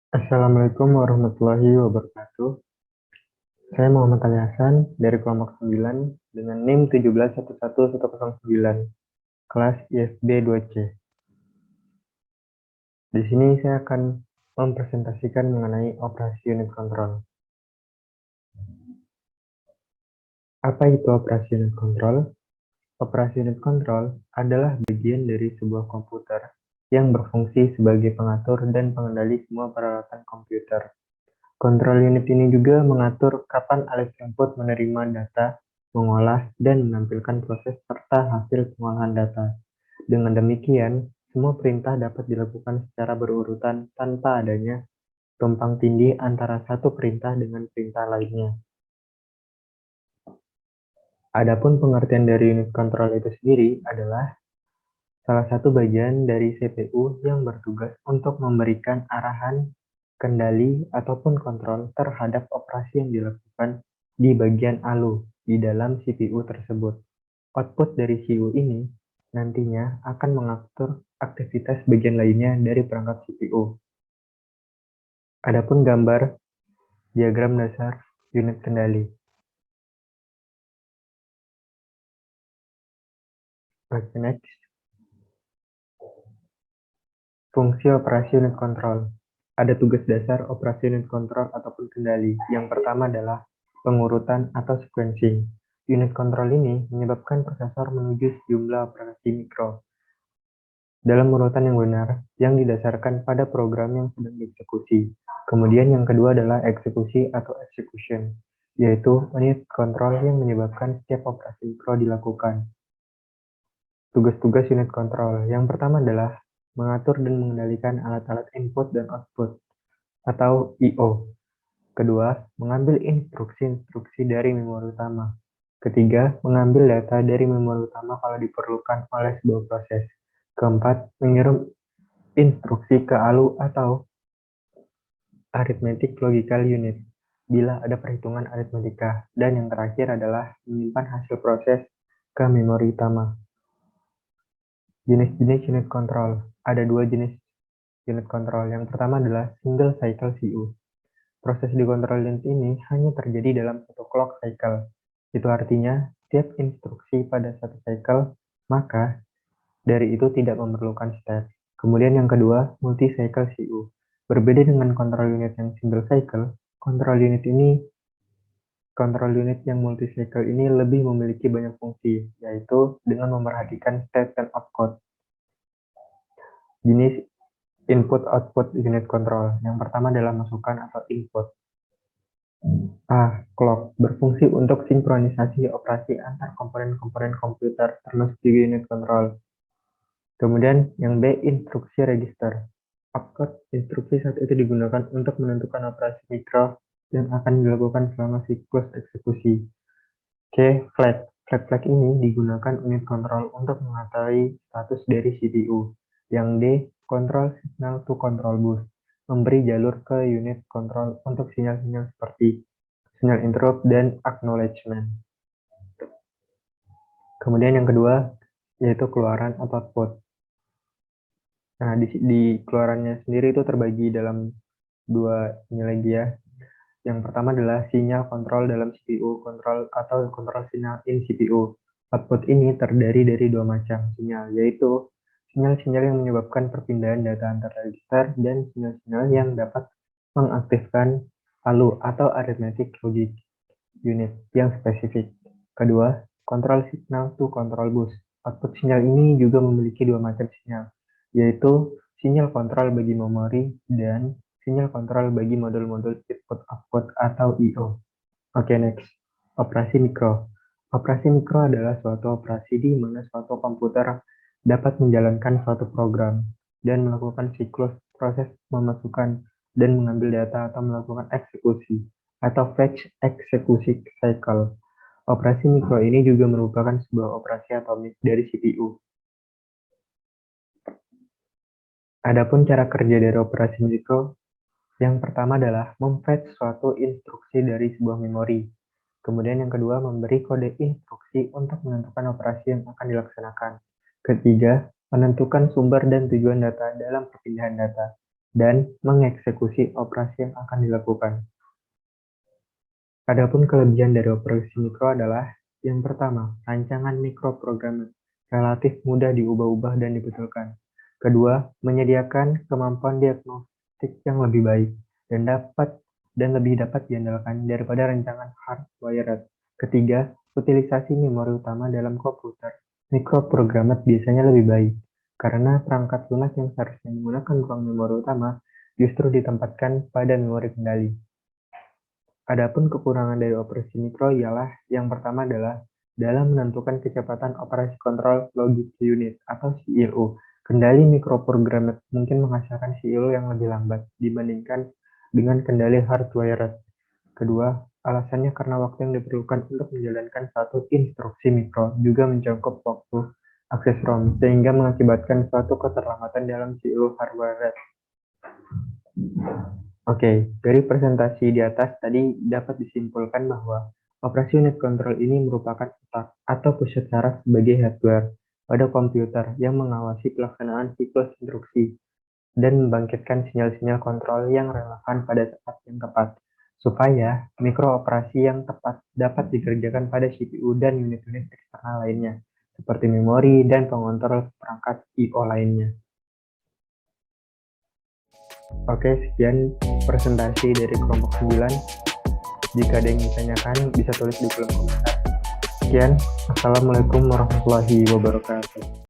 Assalamualaikum warahmatullahi wabarakatuh. Saya Muhammad Ali Hasan dari kelompok 9 dengan NIM 1711109, kelas ISB 2C. Di sini saya akan mempresentasikan mengenai operasi unit kontrol. Apa itu operasi unit kontrol? Operasi unit kontrol adalah bagian dari sebuah komputer yang berfungsi sebagai pengatur dan pengendali semua peralatan komputer. Kontrol unit ini juga mengatur kapan alat input menerima data, mengolah, dan menampilkan proses serta hasil pengolahan data. Dengan demikian, semua perintah dapat dilakukan secara berurutan tanpa adanya tumpang tindih antara satu perintah dengan perintah lainnya. Adapun pengertian dari unit kontrol itu sendiri adalah salah satu bagian dari CPU yang bertugas untuk memberikan arahan, kendali, ataupun kontrol terhadap operasi yang dilakukan di bagian ALU di dalam CPU tersebut. Output dari CPU ini nantinya akan mengatur aktivitas bagian lainnya dari perangkat CPU. Adapun gambar diagram dasar unit kendali. Next. Fungsi operasi unit kontrol. Ada tugas dasar operasi unit kontrol ataupun kendali. Yang pertama adalah pengurutan atau sequencing. Unit kontrol ini menyebabkan prosesor menuju sejumlah operasi mikro dalam urutan yang benar yang didasarkan pada program yang sedang dieksekusi. Kemudian yang kedua adalah eksekusi atau execution, yaitu unit kontrol yang menyebabkan setiap operasi mikro dilakukan. Tugas-tugas unit kontrol. Yang pertama adalah mengatur dan mengendalikan alat-alat input dan output atau I/O. Kedua, mengambil instruksi-instruksi dari memori utama. Ketiga, mengambil data dari memori utama kalau diperlukan oleh sebuah proses. Keempat, mengirim instruksi ke ALU atau Arithmetic Logical Unit bila ada perhitungan aritmetika. Dan yang terakhir adalah menyimpan hasil proses ke memori utama. Jenis-jenis unit kontrol. Ada dua jenis unit kontrol. Yang pertama adalah single cycle CPU. Proses di kontrol unit ini hanya terjadi dalam satu clock cycle. Itu artinya, setiap instruksi pada satu cycle, maka dari itu tidak memerlukan step. Kemudian yang kedua, multi-cycle CPU. Berbeda dengan kontrol unit yang single cycle, kontrol unit yang multi-cycle ini lebih memiliki banyak fungsi, yaitu dengan memerhatikan state dan opcode. Jenis input-output unit control. Yang pertama adalah masukan atau input. Clock berfungsi untuk sinkronisasi operasi antar komponen-komponen komputer termasuk juga unit kontrol. Kemudian yang B, instruksi register. Opcode instruksi saat itu digunakan untuk menentukan operasi mikro yang akan dilakukan selama siklus eksekusi. C, flag. Flag ini digunakan unit kontrol untuk mengetahui status dari CPU. Yang D, control signal to control bus. Memberi jalur ke unit kontrol untuk sinyal-sinyal seperti sinyal interrupt dan acknowledgement. Kemudian yang kedua yaitu keluaran atau output. Nah, di keluarannya sendiri itu terbagi dalam dua ini lagi ya. Yang pertama adalah sinyal kontrol dalam CPU kontrol atau kontrol sinyal in CPU. Output ini terdiri dari dua macam sinyal, yaitu sinyal-sinyal yang menyebabkan perpindahan data antar register dan sinyal-sinyal yang dapat mengaktifkan ALU atau Arithmetic Logic Unit yang spesifik. Kedua, kontrol signal to control bus. Output sinyal ini juga memiliki dua macam sinyal, yaitu sinyal kontrol bagi memori dan sinyal kontrol bagi modul-modul input-output atau I/O. Oke, next. Operasi mikro. Operasi mikro adalah suatu operasi di mana suatu komputer dapat menjalankan suatu program dan melakukan siklus proses memasukkan dan mengambil data atau melakukan eksekusi atau fetch eksekusi cycle. Operasi mikro ini juga merupakan sebuah operasi atomik dari CPU. Adapun cara kerja dari operasi mikro, yang pertama adalah memfetch suatu instruksi dari sebuah memori. Kemudian yang kedua, memberi kode instruksi untuk menentukan operasi yang akan dilaksanakan. Ketiga, menentukan sumber dan tujuan data dalam perpindahan data. dan mengeksekusi operasi yang akan dilakukan. Adapun kelebihan dari operasi mikro adalah yang pertama, rancangan mikroprogram relatif mudah diubah-ubah dan dibetulkan. Kedua, menyediakan kemampuan diagnostik yang lebih baik dan lebih dapat diandalkan daripada rancangan hardwired. Ketiga, utilisasi memori utama dalam komputer mikroprogramer biasanya lebih baik, karena perangkat lunak yang seharusnya menggunakan ruang memori utama justru ditempatkan pada memori kendali. Adapun kekurangan dari operasi mikro ialah yang pertama adalah dalam menentukan kecepatan operasi kontrol logic unit atau CLU. Kendali mikroprogramer mungkin menghasilkan CLU yang lebih lambat dibandingkan dengan kendali hardwired. Kedua, alasannya karena waktu yang diperlukan untuk menjalankan satu instruksi mikro juga mencakup waktu akses ROM, sehingga mengakibatkan suatu keterlambatan dalam CLU hardwired. Oke, dari presentasi di atas tadi dapat disimpulkan bahwa operasi unit kontrol ini merupakan otak atau pusat saraf sebagai hardware pada komputer yang mengawasi pelaksanaan siklus instruksi dan membangkitkan sinyal-sinyal kontrol yang relevan pada saat yang tepat, supaya mikrooperasi yang tepat dapat dikerjakan pada CPU dan unit-unit eksternal lainnya, seperti memori dan pengontrol perangkat I/O lainnya. Oke, sekian presentasi dari kelompok 9. Jika ada yang ditanyakan, bisa tulis di kolom komentar. Sekian, Assalamualaikum warahmatullahi wabarakatuh.